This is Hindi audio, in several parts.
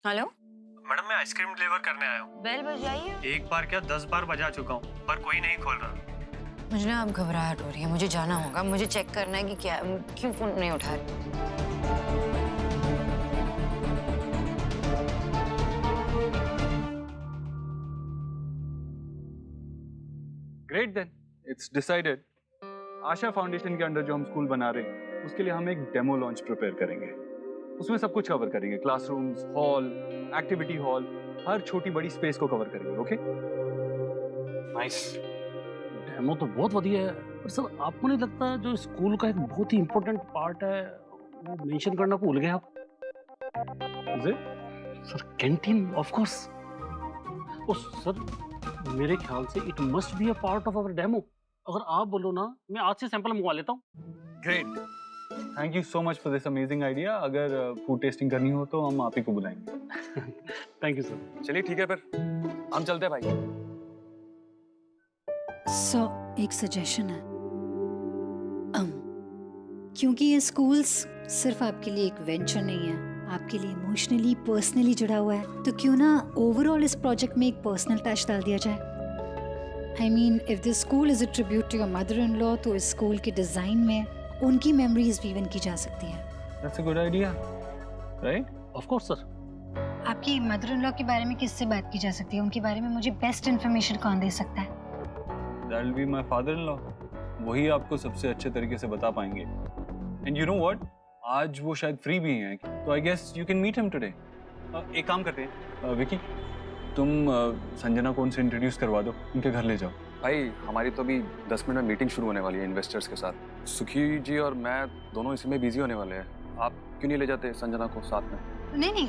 हेलो। मैडम मैं आइसक्रीम डिलीवर करने आया हूँ। बेल बजाई है। एक बार क्या 10 बार बजा चुका हूँ पर कोई नहीं खोल रहा। मुझे ना अब घबराहट हो रही है, मुझे जाना होगा, मुझे चेक करना है कि क्या क्यों फोन नहीं उठा रहे। Great then, it's decided. Asha Foundation के अंडर जो हम स्कूल बना रहे हैं उसके लिए हम एक डेमो लॉन्च प्रिपेयर करेंगे। उसमें सब कुछ कवर करेंगे, क्लासरूम्स, हॉल, एक्टिविटी हॉल, हर छोटी बड़ी स्पेस को कवर करेंगे। Okay nice. डेमो तो बहुत बढ़िया है, पर सर आपको नहीं लगता जो स्कूल का एक बहुत ही इम्पोर्टेंट पार्ट है वो मेंशन करना भूल गए आप? Sir canteen of course. Oh sir मेरे ख्याल से it must be a part of our demo. अगर आप बोलो ना मैं आज से सैंपल मंगवा लेता हूँ। Great, thank you so much for this amazing idea. अगर फूड टेस्टिंग करनी हो तो हम आप ही को बुलाएंगे। Thank you sir. चलिए ठीक है, फिर हम चलते हैं भाई। एक सजेशन है। क्योंकि ये स्कूल्स सिर्फ आपके लिए एक वेंचर नहीं है, आपके लिए इमोशनली पर्सनली जुड़ा हुआ है, तो क्यों ना ओवरऑल इस प्रोजेक्ट में एक पर्सनल टच डाल दिया जाए। I mean if this school is a tribute to your mother in law, तो इस स्कूल के डिजाइन में उनकी मेमोरीज वीवन की जा सकती है। That's a good idea, right? Of course sir. आपकी मदर इन लॉ के बारे में किससे बात की जा सकती है? उनके बारे में मुझे बेस्ट इन्फॉर्मेशन कौन दे सकता है? That will be my father in law. वही आपको सबसे अच्छे तरीके से बता पाएंगे। एंड यू नो व्हाट, आज वो शायद फ्री भी हैं, तो I guess you can meet him today. एक काम करते हैं, विकी तुम संजना को उनसे इंट्रोड्यूस करवा दो, उनके घर ले जाओ। भाई हमारी तो अभी 10 मिनट में मीटिंग शुरू होने वाली है इन्वेस्टर्स के साथ। सुखी जी और मैं दोनों इसी में बिजी होने वाले हैं। आप क्यों नहीं ले जाते संजना को साथ में? नहीं,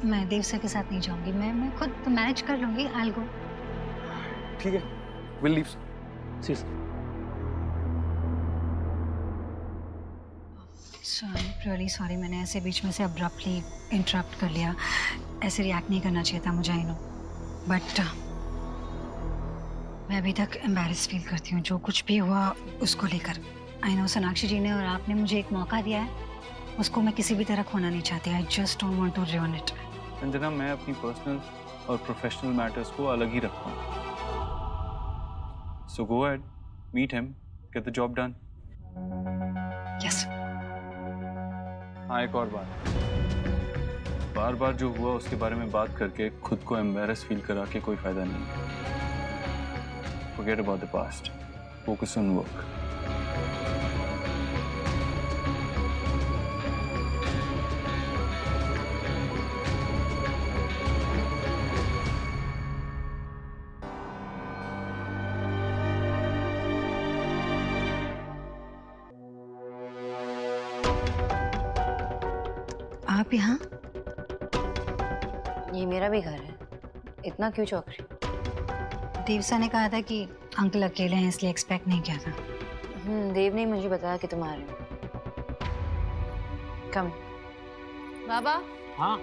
मैं देव सर के साथ नहीं जाऊंगी। मैं खुद मैनेज कर लूंगी। I will go. ठीक है, will leave. See sir. Really sorry, मैंने ऐसे बीच में से अब्रप्टली इंटरप्ट कर लिया। ऐसे रिएक्ट नहीं करना चाहिए था मुझे, आई नो, बट मैं अभी तक एम्बैरेस फील करती हूँ जो कुछ भी हुआ उसको लेकर। आई नो सोनाक्षी जी ने और आपने मुझे एक मौका दिया है, उसको मैं किसी भी तरह खोना नहीं चाहती। I just don't want to ruin it. Sanjana, मैं अपनी पर्सनल और प्रोफेशनल मैटर्स को अलग ही रखता हूँ। So go ahead, meet him, get the job done. Yes. हाँ, एक और बात, बार बार जो हुआ उसके बारे में बात करके खुद को एम्बैरेस फील करा के कोई फायदा नहीं है। Forget about the past. Focus on work. आप यहाँ? ये मेरा भी घर है, इतना क्यों चौंक रही? देवसा ने कहा था कि अंकल अकेले हैं, इसलिए एक्सपेक्ट नहीं किया था। देव ने मुझे बताया कि तुम आ रहे हो। कम। बाबा। हाँ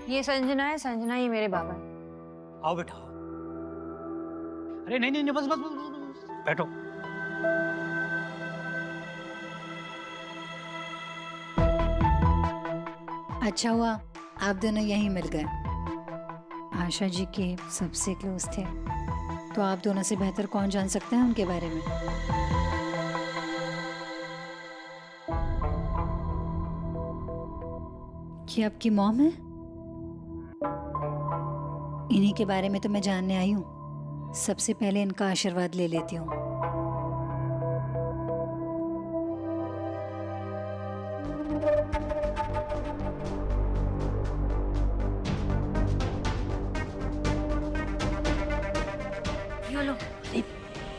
ये संजना है, संजना ये मेरे बाबा है। आओ बेटा। अरे नहीं नहीं नहीं, बस बैठो। अच्छा हुआ आप दोनों यहीं मिल गए। आशा जी के सबसे क्लोज थे, तो आप दोनों से बेहतर कौन जान सकता है उनके बारे में। ये आपकी मॉम है? इन्हीं के बारे में तो मैं जानने आई हूँ। सबसे पहले इनका आशीर्वाद ले लेती हूँ।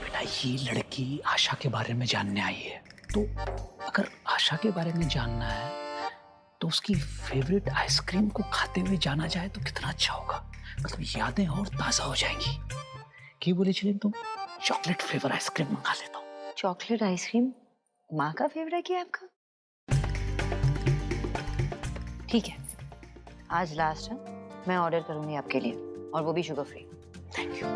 बेटा ये लड़की आशा के बारे में जानने आई है, तो अगर आशा के बारे में जानना है तो उसकी फेवरेट आइसक्रीम को खाते हुए जाना जाए तो कितना अच्छा होगा। मतलब यादें और ताजा हो जाएंगी। क्या बोले चलिए तुम चॉकलेट फ्लेवर आइसक्रीम मंगा लेता हूँ। चॉकलेट आइसक्रीम माँ का फेवरेट क्या है आपका? ठीक है, आज लास्ट है, मैं ऑर्डर करूंगी आपके लिए, और वो भी शुगर फ्री। Thank you.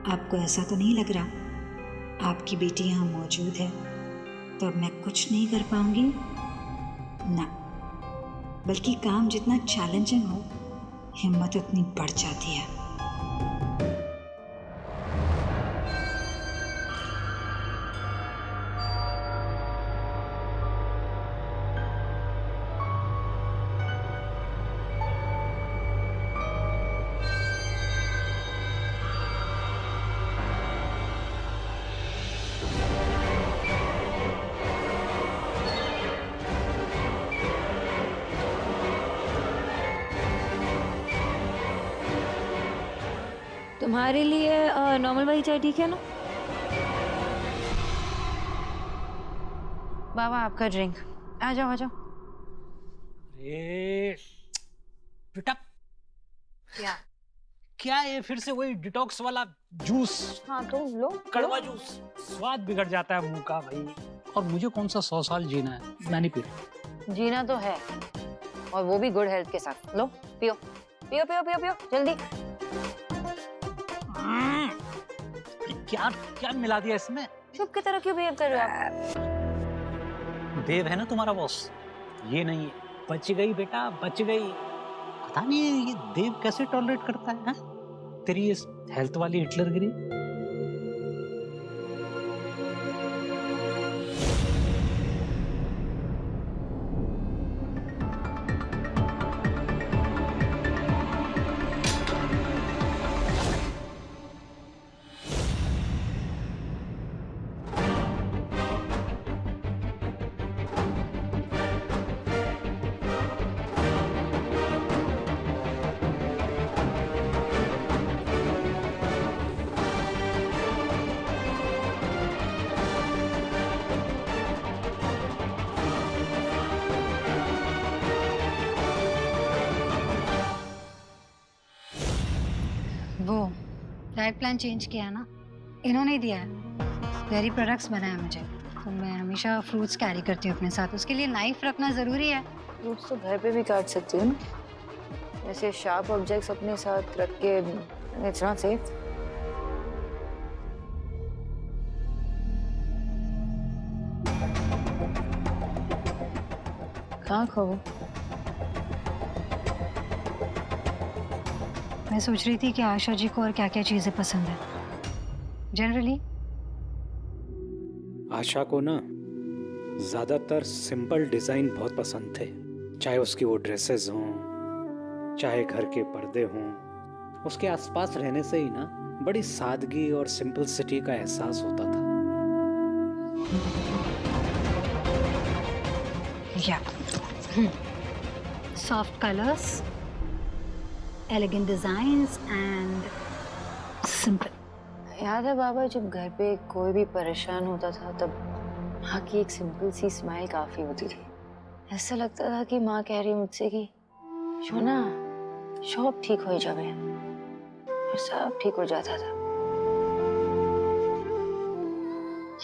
आपको ऐसा तो नहीं लग रहा आपकी बेटी यहाँ मौजूद है तो अब मैं कुछ नहीं कर पाऊंगी? ना, बल्कि काम जितना चैलेंजिंग हो, हिम्मत उतनी बढ़ जाती है। तुम्हारे लिए नॉर्मल वाली चाय ठीक है ना? बाबा आपका ड्रिंक। आ जाओ आ जाओ। अरे बेटा, क्या? क्या ये फिर से वही डिटॉक्स वाला जूस? हाँ तो लो। कड़वा जूस, स्वाद बिगड़ जाता है मुंह का भाई। और मुझे कौन सा 100 साल जीना है, मैं नहीं पी रहा। जीना तो है, और वो भी गुड हेल्थ के साथ। लो पियो पियो पियो पियो पियो जल्दी। क्या क्या मिला दिया इसमें? चुप की तरह क्यों बिहेव कर रहे हो आप? देव है ना तुम्हारा बॉस, ये नहीं है। बच गई बेटा, बच गई। पता नहीं ये देव कैसे टॉलरेट करता है, हा? तेरी इस हेल्थ वाली हिटलरगिरी। वो डाइट प्लान चेंज किया ना, इन्होंने ही दिया है। डेयरी प्रोडक्ट्स बनाया मुझे, तो मैं हमेशा फ्रूट्स कैरी करती हूँ अपने साथ। उसके लिए नाइफ रखना ज़रूरी है। फ्रूट्स तो घर पे भी काट सकती हो ना, ऐसे शार्प ऑब्जेक्ट्स अपने साथ रख के। It's not safe. कहाँ खो गए? मैं सोच रही थी कि आशा जी को और क्या क्या चीज़ें पसंद है जनरली। आशा को ना ज्यादातर सिंपल डिजाइन बहुत पसंद थे, चाहे उसकी वो ड्रेसेस हों, चाहे घर के पर्दे हों। उसके आसपास रहने से ही ना बड़ी सादगी और सिंपलिसिटी का एहसास होता था। या soft colours, elegant designs and simple. याद है बाबा, जब घर पे कोई भी परेशान होता था तब माँ की एक सिंपल सी स्माइल काफी होती थी। ऐसा लगता था कि माँ कह रही मुझसे कि शोना सब ठीक हो जावे, और सब ठीक हो जाता था।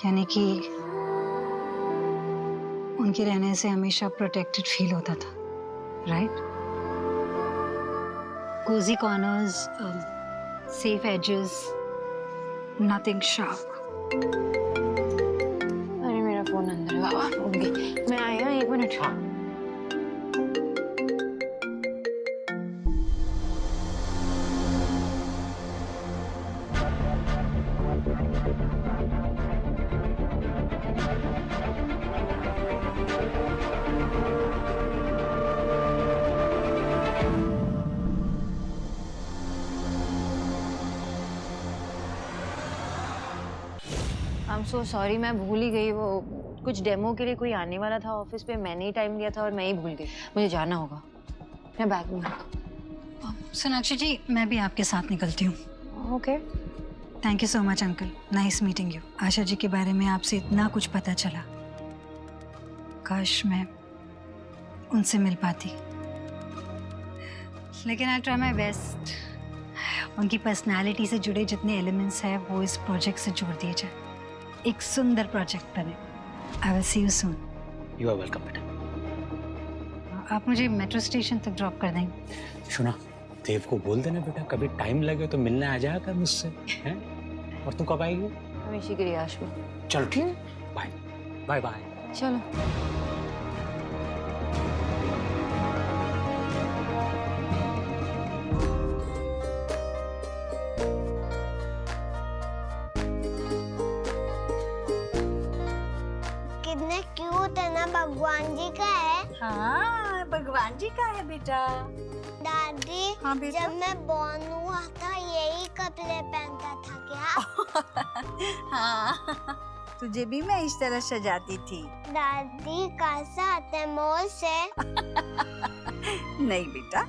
यानी कि उनके रहने से हमेशा प्रोटेक्टेड फील होता था, right? Cosy corners, safe edges, nothing sharp. अरे मेरा फोन अंदर है बाबा, भूल गई। मैं आई हूँ, 1 minute. I am so sorry, मैं भूल ही गई। वो कुछ डेमो के लिए कोई आने वाला था ऑफिस पे, मैंने ही टाइम लिया था और मैं ही भूल गई। मुझे जाना होगा, मैं बैग में। सोनाक्षी जी, मैं भी आपके साथ निकलती हूँ। Okay. Thank you so much uncle, nice meeting you. Asha ji के बारे में आपसे इतना कुछ पता चला, काश मैं उनसे मिल पाती। लेकिन आई ट्राई माई बेस्ट। उनकी पर्सनालिटी से जुड़े जितने एलिमेंट्स हैं वो इस प्रोजेक्ट से जोड़ दिए जाए, एक सुंदर प्रोजेक्ट बने। I will see you soon. You are welcome बेटा। आप मुझे मेट्रो स्टेशन तक ड्रॉप कर देंगे? सुना, देव को बोल देना बेटा, कभी टाइम लगे तो मिलने आ जाया कर मुझसे, हैं? और तू कब आएगी? हमेशा की रियाश में। चलो ठीक, बाय बाय बाय। चलो। सूट है ना भगवान जी का है। हाँ भगवान जी का है बेटा। दादी हाँ बेटा। जब मैं बॉर्न हुआ था यही कपड़े पहनता था क्या? हाँ तुझे भी मैं इस तरह सजाती थी। दादी कैसा आते मॉल से? नहीं बेटा,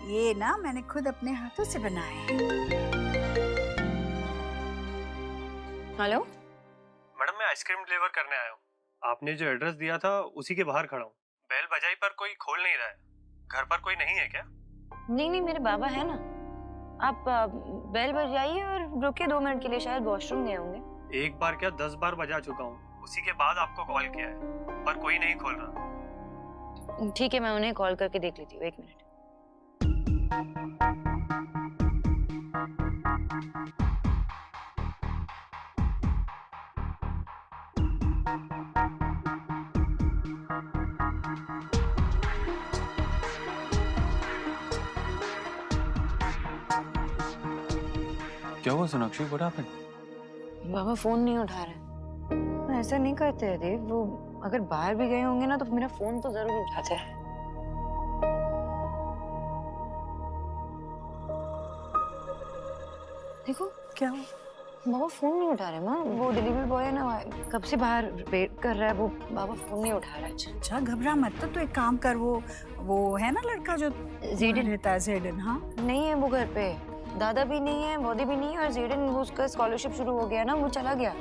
ये ना मैंने खुद अपने हाथों से बनाए हैं। हेलो मैडम मैं आइसक्रीम डिलीवर करने आया हूँ। आपने जो एड्रेस दिया था उसी के बाहर खड़ा हूँ। बेल बजाई पर कोई खोल नहीं रहा है। घर पर कोई नहीं है क्या? नहीं नहीं, मेरे बाबा है ना। आप बेल बजाइए और रुकिए 2 मिनट के लिए, शायद वॉशरूम गए होंगे। एक बार क्या 10 बार बजा चुका हूँ। उसी के बाद आपको कॉल किया है पर कोई नहीं खोल रहा। ठीक है, मैं उन्हें कॉल करके देख लेती हूँ, 1 मिनट। क्या हुआ Sonakshi? What happened? Baba phone नहीं उठा रहे। ऐसा नहीं करते हैं देव, वो अगर बाहर भी गए होंगे ना तो मेरा फोन तो जरूर उठाते हैं। देखो क्या हुआ? बाबा फोन नहीं उठा रहे। माँ वो डिलीवरी बॉय है ना, कब से बाहर वेट कर रहा है, वो बाबा फोन नहीं उठा रहा है। अच्छा घबरा मत, तो एक काम कर, वो है ना लड़का जो ज़ेडन रहता है, ज़ेडन। हाँ नहीं है वो घर पे, दादा भी नहीं है, बॉडी भी नहीं है, और ज़ेडन वो उसका स्कॉलरशिप शुरू हो गया ना, वो चला गया।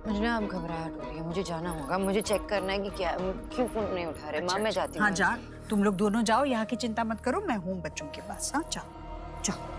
मुझे ना अब घबराहट हो रही है, मुझे जाना होगा, मुझे चेक करना है कि क्या क्यों फोन नहीं उठा रहे। माँ मैं जाती हूँ। हाँ जा, तुम लोग दोनों जाओ, यहाँ की चिंता मत करो, मैं हूँ बच्चों के पास। हाँ जाओ जाओ।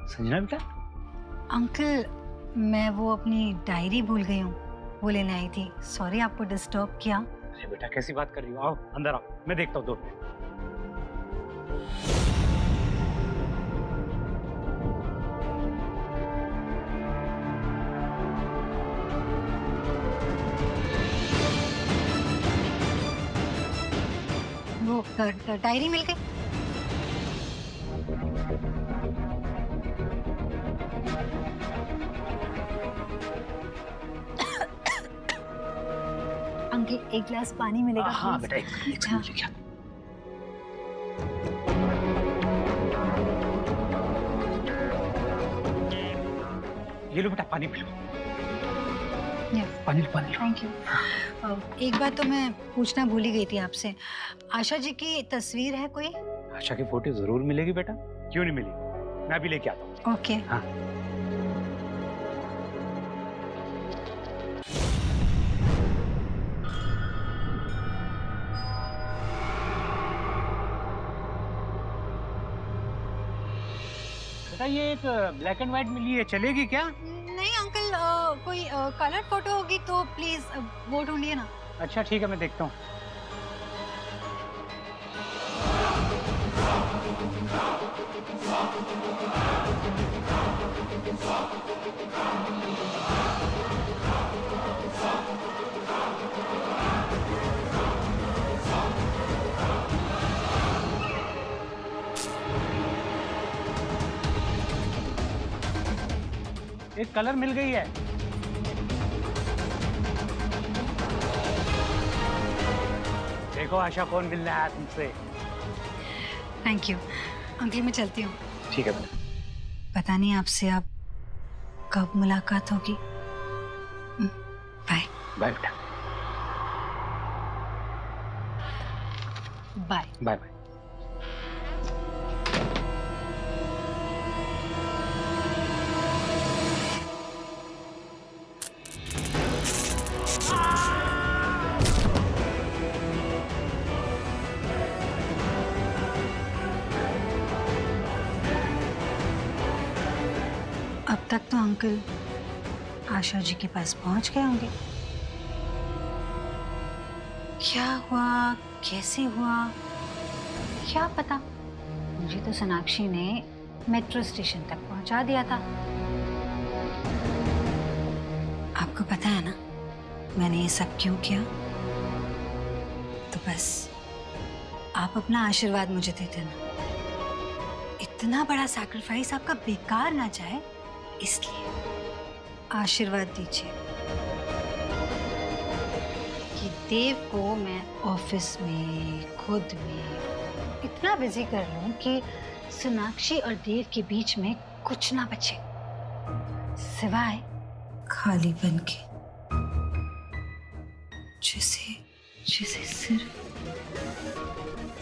संजना बेटा, अंकल मैं वो अपनी डायरी भूल गई हूँ, वो लेने आई थी। सॉरी आपको डिस्टर्ब किया। अरे बेटा कैसी बात कर रही हो? आओ अंदर आओ, मैं देखता हूँ 2 मिनट। वो डायरी मिल गई। अंकल एक गिलास पानी मिलेगा? हाँ please? बेटा, एक सेकंड लेके आता हूँ। ये लो बेटा, पानी पी लो। पानी लो, पानी लो। Thank you. एक बात तो मैं पूछना भूल ही गई थी आपसे, आशा जी की तस्वीर है कोई? आशा की फोटो जरूर मिलेगी बेटा, क्यों नहीं मिली? मैं अभी लेके आता हूँ। ओके। हाँ बेटा, ये एक ब्लैक एंड व्हाइट मिली है, चलेगी क्या? नहीं अंकल, कोई कलर फोटो होगी तो प्लीज वो ढूंढिए ना। अच्छा ठीक है, मैं देखता हूँ। एक कलर मिल गई है। देखो आशा कौन मिलने आया तुमसे। थैंक यू अंकल, मैं चलती हूँ। ठीक है बेटा। पता नहीं आपसे अब कब मुलाकात होगी। बाय। बाय बेटा। बाय। Bye bye. अब तक तो अंकल आशा जी के पास पहुंच गए होंगे। क्या हुआ, कैसे हुआ, क्या पता। मुझे तो सोनाक्षी ने मेट्रो स्टेशन तक पहुंचा दिया था। आपको पता है ना मैंने ये सब क्यों किया? तो बस आप अपना आशीर्वाद मुझे दे देना। इतना बड़ा सैक्रिफाइस आपका बेकार ना जाए, इसलिए आशीर्वाद दीजिए कि देव को मैं ऑफिस में खुद में इतना बिजी कर लूं कि सोनाक्षी और देव के बीच में कुछ ना बचे सिवाय खालीपन के, जिसे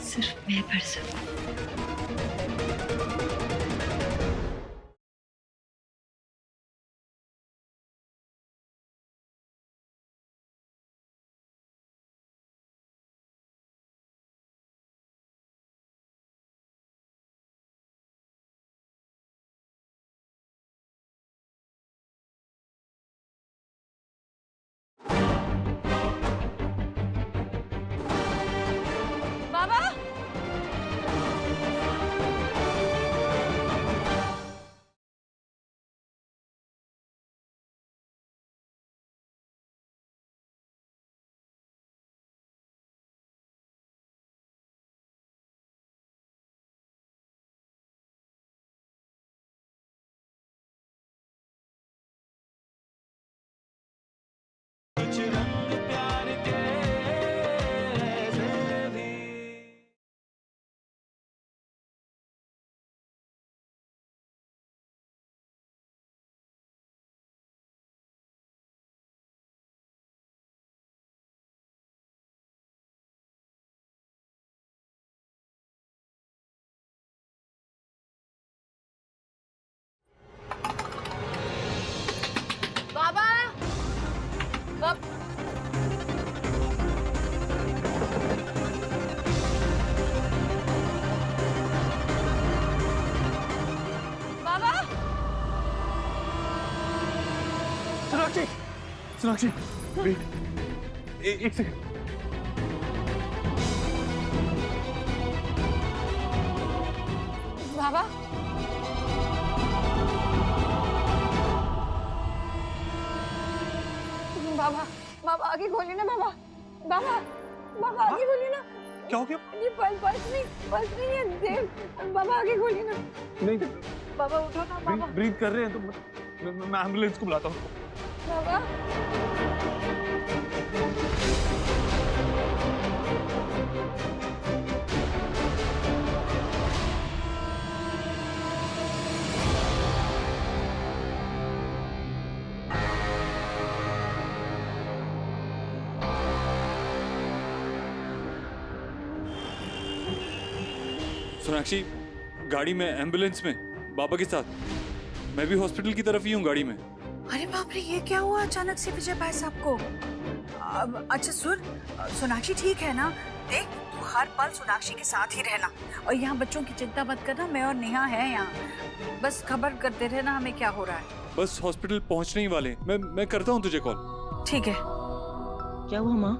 सिर्फ मैं भर सकूं। सोनाक्षी वेट, एक सेकंड। बाबा बाबा बाबा आगे खोलिए ना बाबा। बाबा बाबा आगे खोलिए ना। क्या हो गया? ये पल्स नहीं है देव। बाबा आगे खोलिए ना। नहीं बाबा उठो ना बाबा। ब्रीथ कर रहे हैं तो मैं एम्बुलेंस को बुलाता हूँ। बाबा सोनाक्षी गाड़ी में, एम्बुलेंस में, बाबा के साथ। मैं भी हॉस्पिटल की तरफ ही हूँ गाड़ी में। अरे बाप रे, ये क्या हुआ अचानक से विजय भाई साहब को? अच्छा सुन, सोनाक्षी ठीक है ना? देख तू हर पल सोनाक्षी के साथ ही रहना और यहाँ बच्चों की चिंता मत करना। मैं और नेहा है यहाँ, बस खबर करते रहना हमें क्या हो रहा है। बस हॉस्पिटल पहुँचने ही वाले। मैं करता हूँ तुझे कॉल। ठीक है। क्या हुआ माँ?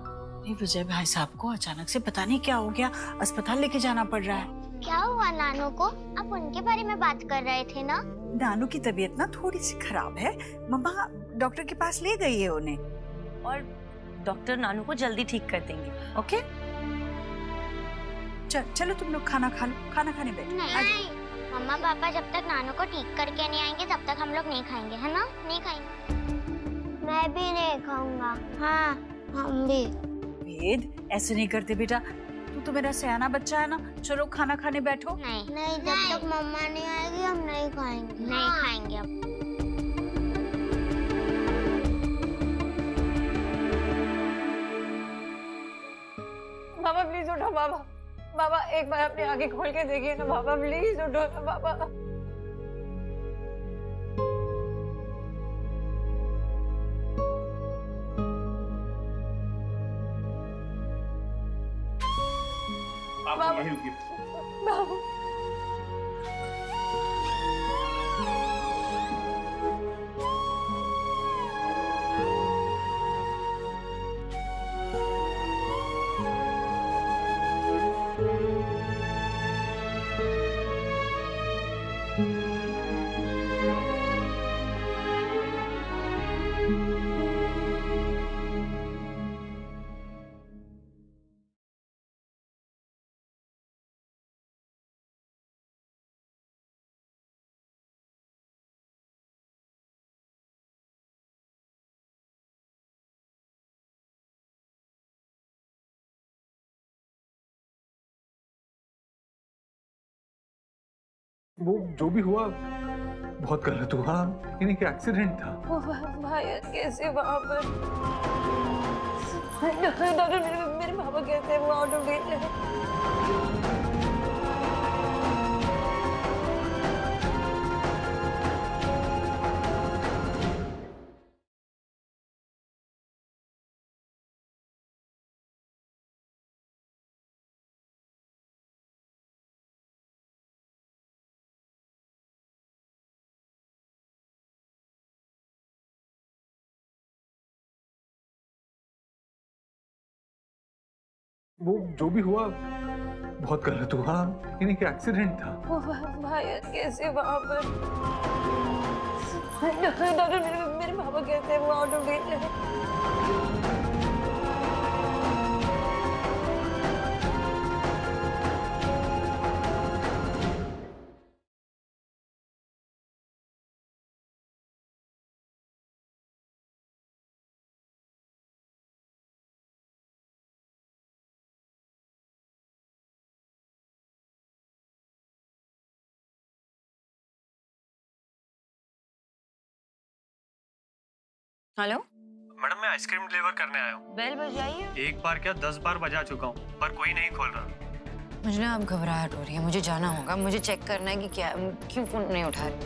विजय भाई साहब को अचानक से पता नहीं क्या हो गया, अस्पताल लेके जाना पड़ रहा है। क्या हुआ नानू को? आप उनके बारे में बात कर रहे थे ना? नानू की तबीयत ना थोड़ी सी खराब है, मम्मा डॉक्टर के पास ले गई है उन्हें। और डॉक्टर नानू को जल्दी ठीक कर देंगे। ओके चलो तुम लोग खाना खा लो, खाना खाने बैठो। नहीं, मम्मा पापा जब तक नानू को ठीक करके नहीं आएंगे तब तक हम लोग नहीं खाएंगे, है ना? नहीं खाएंगे। मैं भी नहीं खाऊंगा। हाँ हम भी। वेद ऐसे नहीं करते बेटा, तू तो मेरा सयाना बच्चा है ना। चलो खाना खाने बैठो। नहीं, जब तक मम्मा नहीं आएगी हम नहीं खाएंगे। नहीं खाएंगे अब। बाबा प्लीज उठो बाबा। बाबा एक बार अपनी आंखें खोल के देखिए ना बाबा, प्लीज उठो ना बाबा। आप यहीं रुकिए। बाबा वो जो भी हुआ बहुत गलत हुआ, यानी कि एक्सीडेंट था। भाई कैसे वहाँ पर डॉक्टर मेरे पापा कैसे है? वो आउट ऑफ डेट है। वो जो भी हुआ बहुत गलत हुआ, यानी कि एक्सीडेंट था। भाई कैसे वहाँ पर डॉक्टर मेरे पापा कैसे है? वो आउट ऑफ डेट है। हेलो मैडम मैं आइसक्रीम डिलीवर करने आया हूँ। बेल बजाई है? एक बार क्या 10 बार बजा चुका हूँ पर कोई नहीं खोल रहा। मुझे ना अब घबराहट हो रही है, मुझे जाना होगा। मुझे चेक करना है कि क्या क्यों फोन नहीं उठा रही।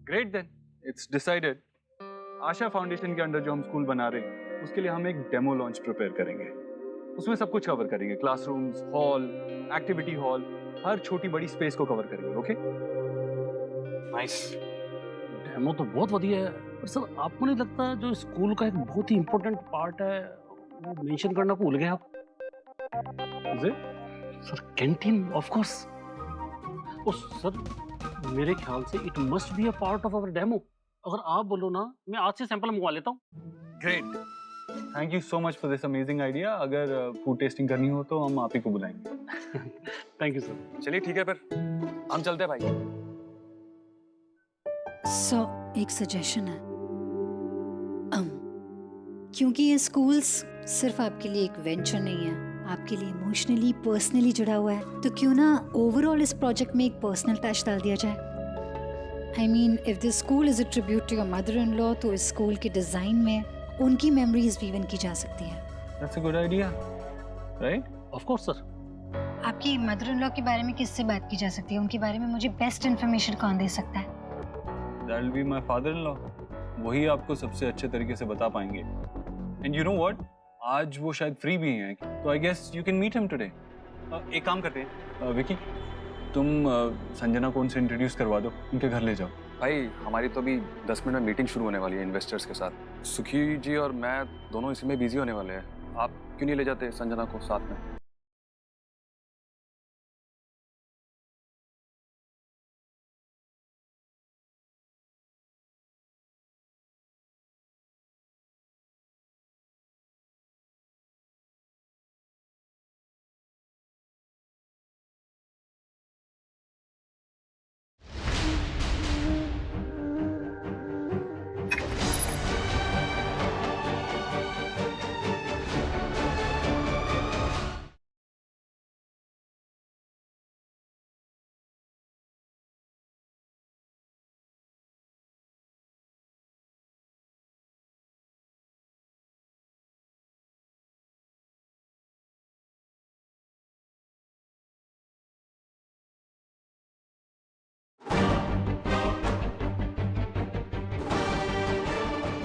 Great then, it's decided. Asha Foundation के अंडर जो हम स्कूल बना रहे हैं उसके लिए हम एक डेमो लॉन्च प्रिपेयर करेंगे। उसमें सब कुछ कवर करेंगे, क्लासरूम्स, हॉल, एक्टिविटी हॉल, हर छोटी बड़ी स्पेस को कवर करेंगे। Okay nice. डेमो तो बहुत बढ़िया है, पर सर आपको नहीं लगता जो स्कूल का एक बहुत ही इम्पोर्टेंट पार्ट है वो मेंशन करना भूल गए आप? Sir canteen of course. Oh sir मेरे ख्याल से it must be a part of our demo. अगर आप बोलो ना मैं आज से सैंपल मंगवा लेता हूँ। Great, thank you so much for this amazing idea. अगर फूड टेस्टिंग करनी हो तो हम आप ही को बुलाएंगे। Thank you sir. चलिए ठीक है, फिर हम चलते हैं भाई। एक सजेशन है। क्योंकि ये स्कूल्स सिर्फ आपके लिए एक वेंचर नहीं है, आपके लिए इमोशनली पर्सनली जुड़ा हुआ है, तो क्यों ना ओवरऑल इस प्रोजेक्ट में एक पर्सनल टच डाल दिया जाए। I mean if this school is a tribute to your mother in law, तो इस स्कूल के डिजाइन में उनकी मेमोरीज वीवन की जा सकती है। That's a good idea, right? Of course sir. आपकी मदर इन लॉ के बारे में किससे बात की जा सकती है? उनके बारे में मुझे बेस्ट इन्फॉर्मेशन कौन दे सकता है? That will be my father in law. वही आपको सबसे अच्छे तरीके से बता पाएंगे। एंड यू नो व्हाट, आज वो शायद फ्री भी हैं, तो I guess you can meet him today. एक काम करते हैं विकी, तुम संजना को उनसे इंट्रोड्यूस करवा दो, उनके घर ले जाओ। भाई हमारी तो अभी 10 मिनट में मीटिंग शुरू होने वाली है इन्वेस्टर्स के साथ। सुखी जी और मैं दोनों इसी में बिजी होने वाले हैं। आप क्यों नहीं ले जाते संजना को साथ में?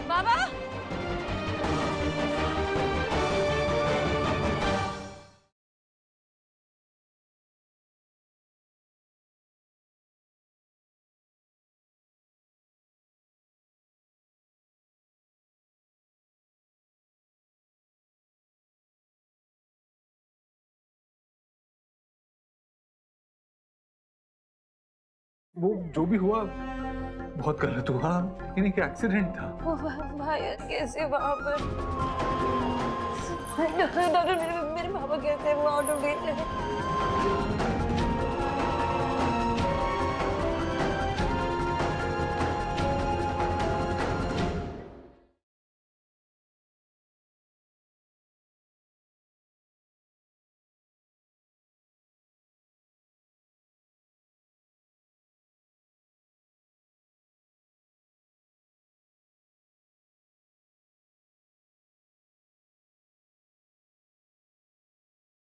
बाबा वो जो भी हुआ बहुत गलत हुआ, लेकिन एक एक्सीडेंट था। भाई कैसे वहां पर डॉक्टर मेरे पापा कैसे वहां